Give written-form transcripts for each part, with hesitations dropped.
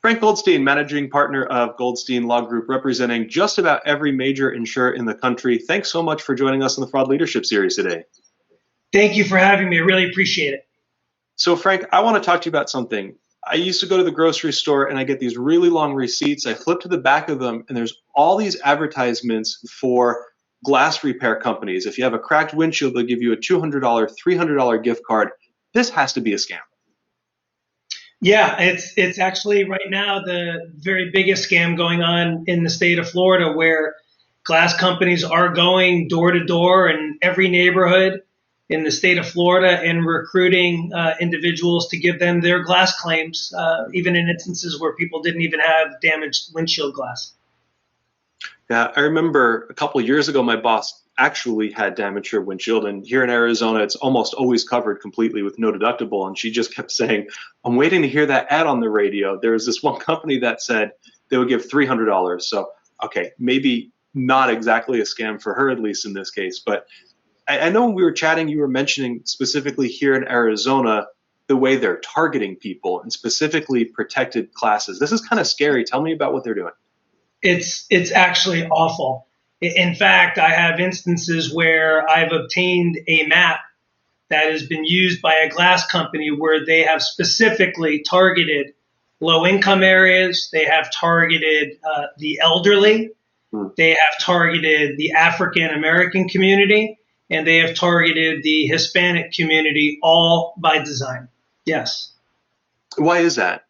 Frank Goldstein, managing partner of Goldstein Law Group, representing just about every major insurer in the country. Thanks so much for joining us on the Fraud Leadership Series today. Thank you for having me. I really appreciate it. So, Frank, I want to talk to you about something. I used to go to the grocery store and I get these really long receipts. I flip to the back of them and there's all these advertisements for glass repair companies. If you have a cracked windshield, they'll give you a $200, $300 gift card. This has to be a scam. Yeah, it's actually right now the very biggest scam going on in the state of Florida, where glass companies are going door to door in every neighborhood in the state of Florida and recruiting individuals to give them their glass claims, even in instances where people didn't even have damaged windshield glass. Yeah, I remember a couple of years ago, my boss actually had damage to her windshield, and here in Arizona, it's almost always covered completely with no deductible. And she just kept saying, I'm waiting to hear that ad on the radio. There was this one company that said they would give $300. So, okay, maybe not exactly a scam for her, at least in this case. But I know when we were chatting, you were mentioning specifically here in Arizona, the way they're targeting people and specifically protected classes. This is kind of scary. Tell me about what they're doing. It's actually awful. In fact, I have instances where I've obtained a map that has been used by a glass company where they have specifically targeted low-income areas. They have targeted the elderly. They have targeted the African-American community, and they have targeted the Hispanic community, all by design. Yes. Why is that?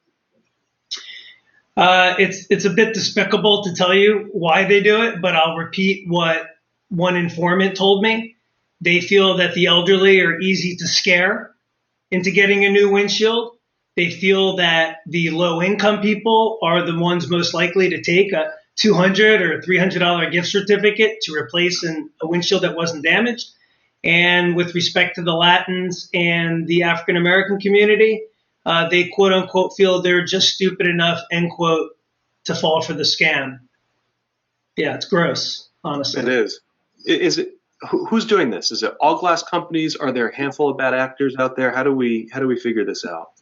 It's a bit despicable to tell you why they do it, but I'll repeat what one informant told me. They feel that the elderly are easy to scare into getting a new windshield. They feel that the low-income people are the ones most likely to take a $200 or $300 gift certificate to replace a windshield that wasn't damaged. And with respect to the Latins and the African-American community, they quote unquote feel they're just stupid enough, end quote, to fall for the scam. Yeah, it's gross, honestly. It is. Is it? Who's doing this? Is it all glass companies? Are there a handful of bad actors out there? How do we figure this out?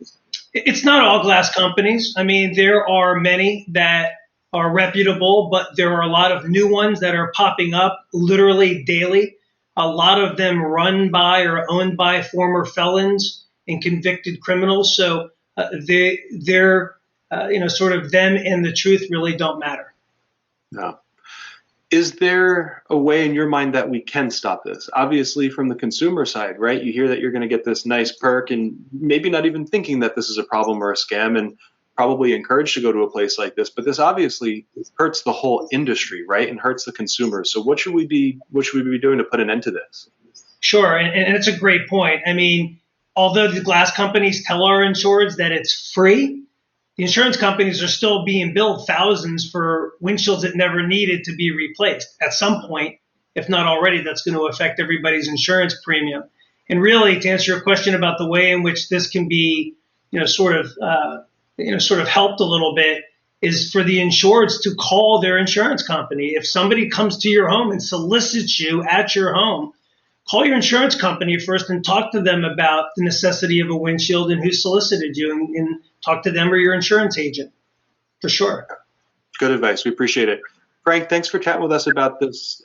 It's not all glass companies. I mean, there are many that are reputable, but there are a lot of new ones that are popping up literally daily. A lot of them run by or owned by former felons and convicted criminals. So they're sort of them and the truth really don't matter. No. Is there a way in your mind that we can stop this? Obviously, from the consumer side, right? You hear that you're going to get this nice perk and maybe not even thinking that this is a problem or a scam and probably encouraged to go to a place like this. But this obviously hurts the whole industry, right? And hurts the consumers. So what should we be doing to put an end to this? Sure. And it's a great point. I mean, although the glass companies tell our insureds that it's free, the insurance companies are still being billed thousands for windshields that never needed to be replaced. At some point, if not already, that's going to affect everybody's insurance premium. And really, to answer your question about the way in which this can be, sort of helped a little bit, is for the insureds to call their insurance company. If somebody comes to your home and solicits you at your home, call your insurance company first and talk to them about the necessity of a windshield and who solicited you, and talk to them or your insurance agent, for sure. Good advice. We appreciate it. Frank, thanks for chatting with us about this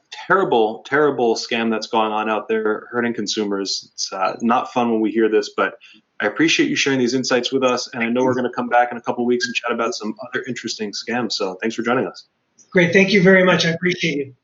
terrible, terrible scam that's going on out there, hurting consumers. It's not fun when we hear this, but I appreciate you sharing these insights with us. And I know we're going to come back in a couple of weeks and chat about some other interesting scams. So thanks for joining us. Great. Thank you very much. I appreciate you.